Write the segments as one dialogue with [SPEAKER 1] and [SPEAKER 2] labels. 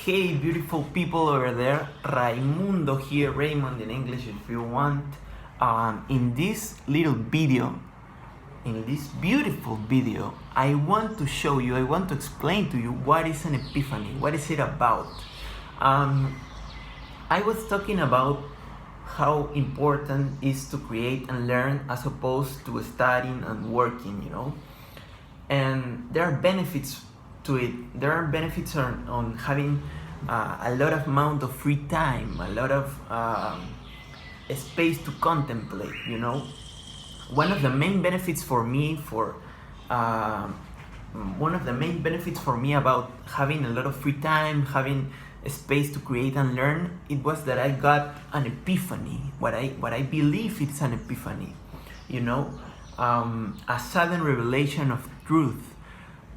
[SPEAKER 1] Hey, beautiful people over there. Raimundo here, Raymond in English if you want. In this little video, in this beautiful video, I want to explain to you what is an epiphany, what is it about. I was talking about how important is to create and learn as opposed to studying and working, and there are benefits to it. There are benefits on having a lot of amount of free time, a lot of space to contemplate. One of the main benefits for me about having a lot of free time, having a space to create and learn, it was that I got an epiphany. What I believe it's an epiphany, a sudden revelation of truth,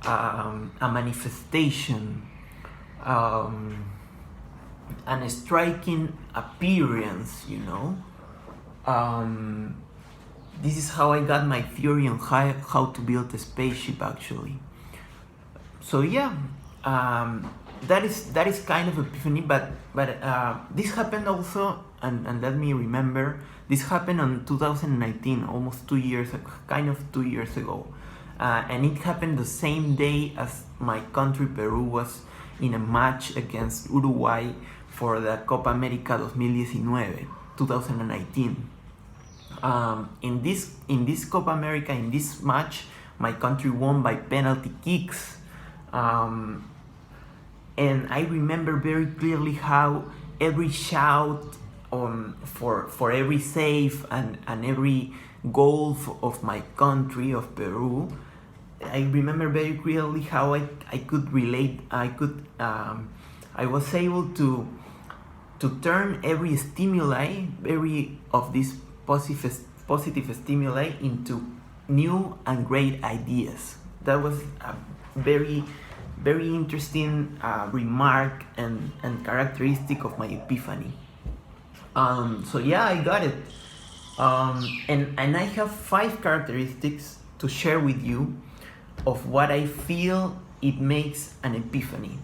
[SPEAKER 1] a manifestation, and a striking appearance. This is how I got my theory on how to build a spaceship, actually. So yeah, that is kind of epiphany, but this happened also, and let me remember, this happened on 2019, almost 2 years, kind of 2 years ago. And it happened the same day as my country, Peru, was in a match against Uruguay for the Copa America 2019. In this Copa America, in this match, my country won by penalty kicks. And I remember very clearly how every shout for every save and every goal of my country, of Peru, I remember very clearly how I could relate. I was able to turn every stimuli, every of these positive stimuli into new and great ideas. That was a very interesting remark and characteristic of my epiphany. So yeah, I got it. And I have 5 characteristics to share with you of what I feel it makes an epiphany.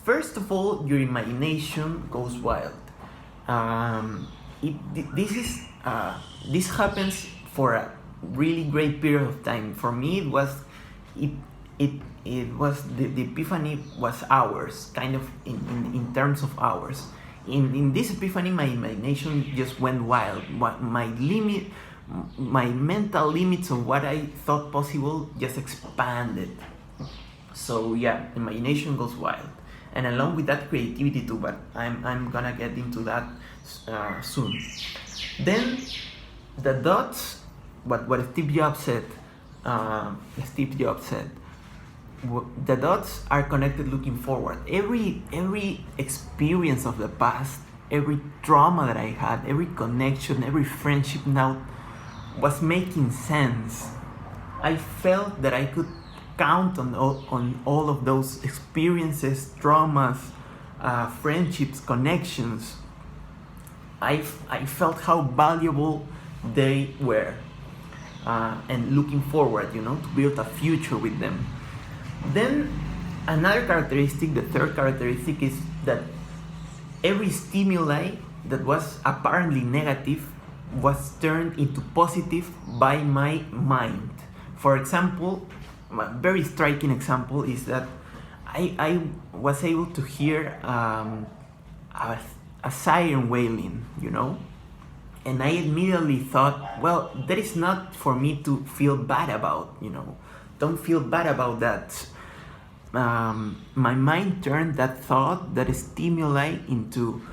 [SPEAKER 1] First of all, your imagination goes wild. This happens for a really great period of time. For me, it was the epiphany was hours, kind of in terms of hours. In this epiphany, my imagination just went wild. My mental limits of what I thought possible just expanded. So yeah, imagination goes wild, and along with that, creativity too. But I'm gonna get into that soon. Then the dots. What Steve Jobs said. The dots are connected looking forward. Every experience of the past, every trauma that I had, every connection, every friendship now was making sense. I felt that I could count on all of those experiences, traumas, friendships, connections. I felt how valuable they were, and looking forward, to build a future with them. Then another characteristic, the third characteristic, is that every stimuli that was apparently negative was turned into positive by my mind. For example, a very striking example is that I was able to hear a siren wailing, and I immediately thought, well, that is not for me to feel bad about, Don't feel bad about that. My mind turned that thought, that stimuli, into,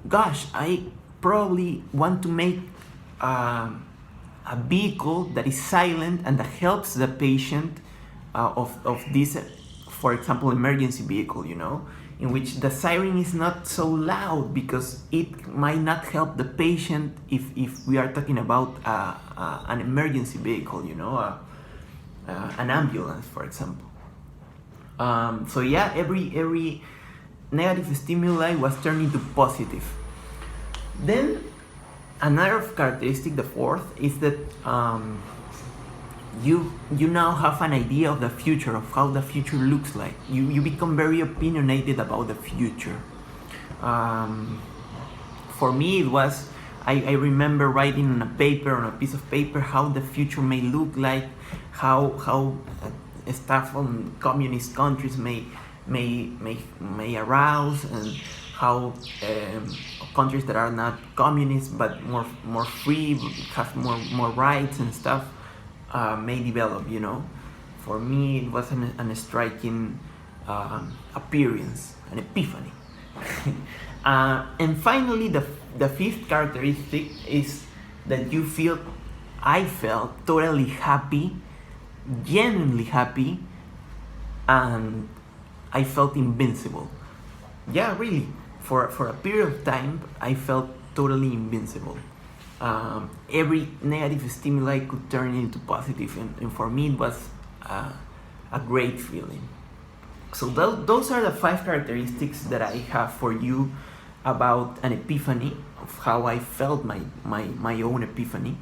[SPEAKER 1] gosh, I probably want to make a vehicle that is silent and that helps the patient of this, for example, emergency vehicle, in which the siren is not so loud because it might not help the patient if we are talking about an emergency vehicle, an ambulance, for example. So yeah, every negative stimuli was turned into positive. Then another characteristic, the fourth, is that you now have an idea of the future, of how the future looks like. You become very opinionated about the future. For me, it was, I remember writing on a piece of paper, how the future may look like, how stuff from communist countries may arouse, and how countries that are not communist but more free, have more rights and stuff, may develop. For me, it was an striking appearance, an epiphany. And finally, the fifth characteristic is that I felt totally happy, genuinely happy, and I felt invincible. Yeah, really. For a period of time, I felt totally invincible. Every negative stimuli could turn into positive, and for me, it was a great feeling. So those are the 5 characteristics that I have for you about an epiphany, of how I felt my own epiphany.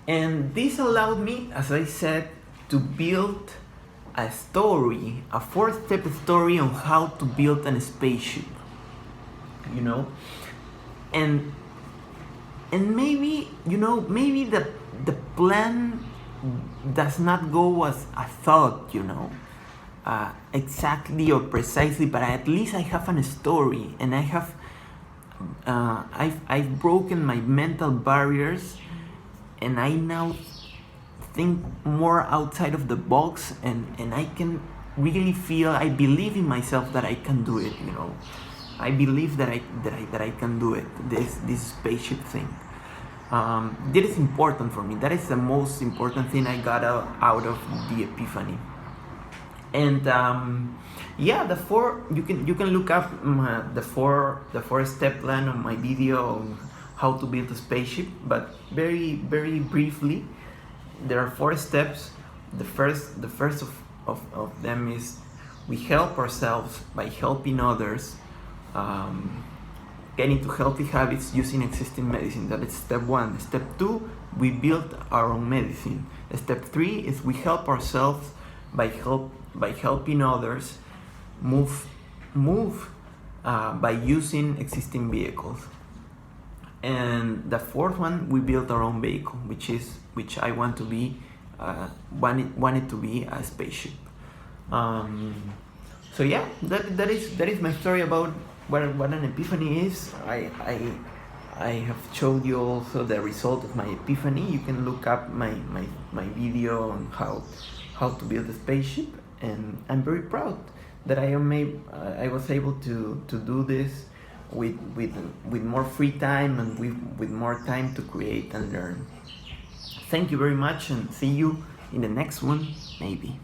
[SPEAKER 1] And this allowed me, as I said, to build a story, a 4-step story on how to build a spaceship. And maybe, maybe the plan does not go as I thought, exactly or precisely, but at least I have a story, and I have I've broken my mental barriers, and I now think more outside of the box, and I can really feel, I believe in myself that I can do it. I believe that I can do it, this spaceship thing. That is important for me. That is the most important thing I got out of the epiphany. And yeah, you can look up the 4-step plan on my video on how to build a spaceship. But very briefly, there are 4 steps. The first of them is, we help ourselves by helping others. Get into healthy habits using existing medicine. That is step 1. Step 2, we build our own medicine. Step 3 is, we help ourselves by helping others move by using existing vehicles. And the 4th one, we build our own vehicle, which I want to be wanted to be a spaceship. So yeah, that is my story about what an epiphany is. I have showed you also the result of my epiphany. You can look up my video on how to build a spaceship, and I'm very proud that I was able to do this with more free time, and with more time to create and learn. Thank you very much, and see you in the next one, maybe.